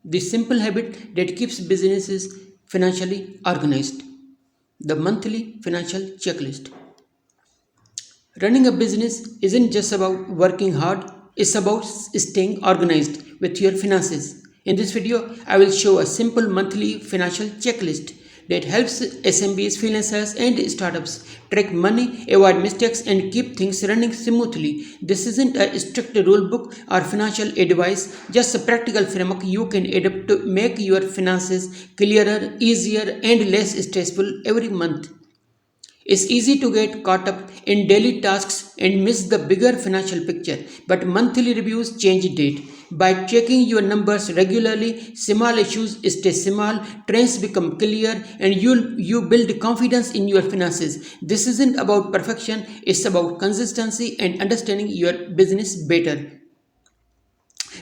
the simple habit that keeps businesses financially organized. The monthly financial checklist. Running a business isn't just about working hard, it's about staying organized with your finances. In this video, I will show a simple monthly financial checklist that helps SMBs, freelancers, and startups track money, avoid mistakes, and keep things running smoothly. This isn't a strict rule book or financial advice, just a practical framework you can adapt to make your finances clearer, easier, and less stressful every month. It's easy to get caught up in daily tasks and miss the bigger financial picture, but monthly reviews change date. By checking your numbers regularly, small issues stay small, trends become clear, and you build confidence in your finances. This isn't about perfection, it's about consistency and understanding your business better.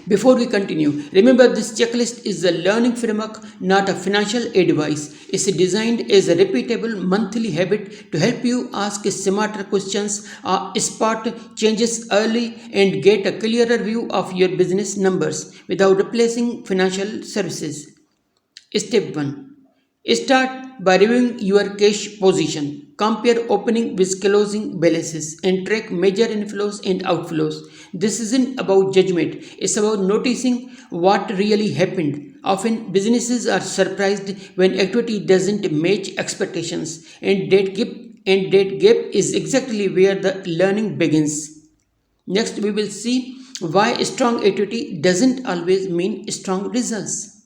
Before we continue, remember this checklist is a learning framework, not a financial advice. It's designed as a repeatable monthly habit to help you ask smarter questions, spot changes early, and get a clearer view of your business numbers without replacing financial services. Step 1. Start by reviewing your cash position. Compare opening with closing balances and track major inflows and outflows. This isn't about judgment, it's about noticing what really happened. Often, businesses are surprised when activity doesn't match expectations, and that gap is exactly where the learning begins. Next, we will see why strong activity doesn't always mean strong results.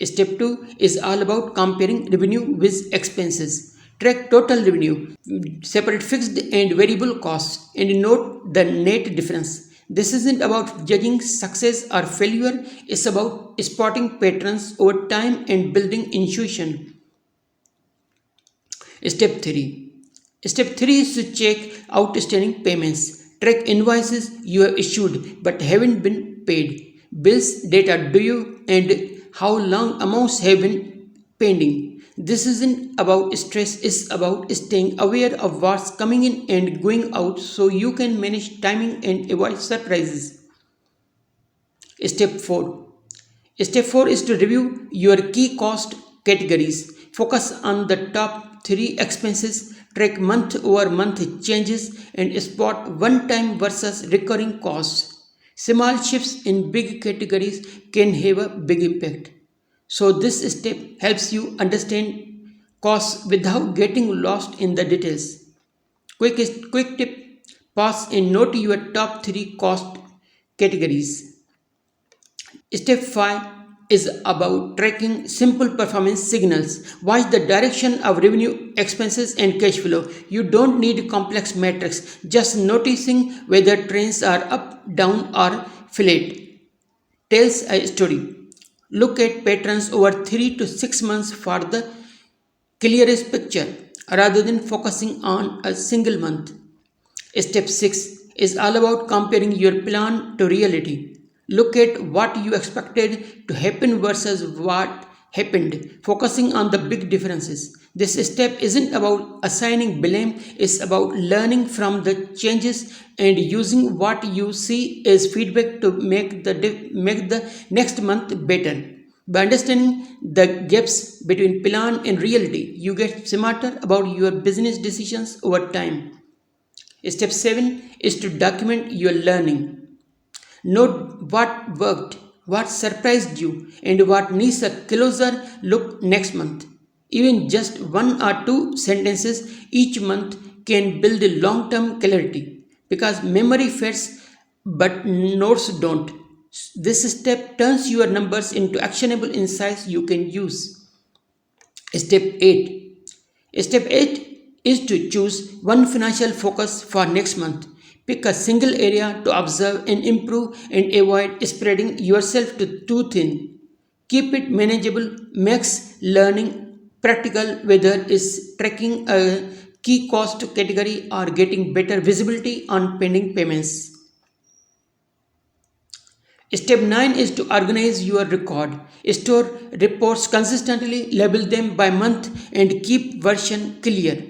Step 2 is all about comparing revenue with expenses. Track total revenue, separate fixed and variable costs, and note the net difference. This isn't about judging success or failure, it's about spotting patterns over time and building intuition. Step 3. Step 3 is to check outstanding payments. Track invoices you have issued but haven't been paid, bills that are due, and how long amounts have been pending. This isn't about stress, it's about staying aware of what's coming in and going out so you can manage timing and avoid surprises. Step 4. Step 4 is to review your key cost categories. Focus on the top 3 expenses, track month over month changes, and spot one time versus recurring costs. Small shifts in big categories can have a big impact. So, this step helps you understand costs without getting lost in the details. Quick tip, pause and note your top 3 cost categories. Step 5 is about tracking simple performance signals. Watch the direction of revenue, expenses, and cash flow. You don't need complex metrics, just noticing whether trends are up, down, or flat tells a story. Look at patterns over 3 to 6 months for the clearest picture rather than focusing on a single month. Step 6 is all about comparing your plan to reality. Look at what you expected to happen versus what happened, focusing on the big differences. This step isn't about assigning blame, it's about learning from the changes and using what you see as feedback to make the next month better. By understanding the gaps between plan and reality, you get smarter about your business decisions over time. Step 7 is to document your learning. Note what worked, what surprised you, and what needs a closer look next month. Even just one or two sentences each month can build long term clarity because memory fades but notes don't. This step turns your numbers into actionable insights you can use. Step 8. Step 8 is to choose one financial focus for next month. Pick a single area to observe and improve and avoid spreading yourself too thin. Keep it manageable, makes learning practical, whether it's tracking a key cost category or getting better visibility on pending payments. Step 9 is to organize your record. Store reports consistently, label them by month, and keep version clear.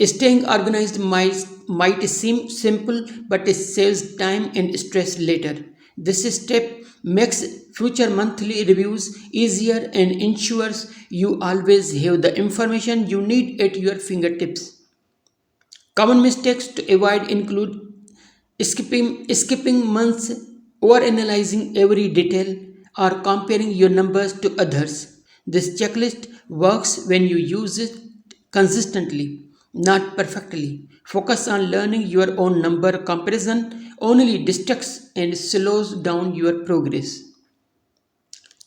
Staying organized might seem simple, but it saves time and stress later. This step makes future monthly reviews easier and ensures you always have the information you need at your fingertips. Common mistakes to avoid include skipping months, overanalyzing every detail, or comparing your numbers to others. This checklist works when you use it consistently, not perfectly. Focus on learning your own number comparison only distracts and slows down your progress.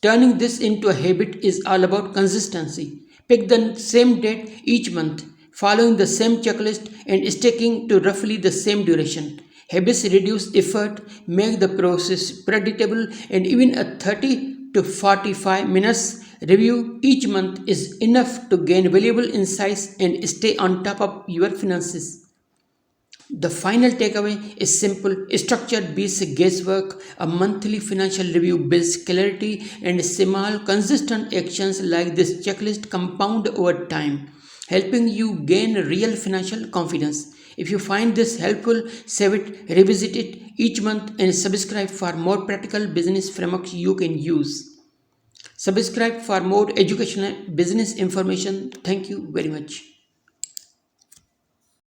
Turning this into a habit is all about consistency. Pick the same date each month, following the same checklist and sticking to roughly the same duration. Habits reduce effort, make the process predictable, and even a 30 to 45 minutes review each month is enough to gain valuable insights and stay on top of your finances. The final takeaway is simple. Structured beats guesswork. A monthly financial review builds clarity, and small, consistent actions like this checklist compound over time, helping you gain real financial confidence. If you find this helpful, save it, revisit it each month, and subscribe for more practical business frameworks you can use. Subscribe for more educational business information. Thank you very much.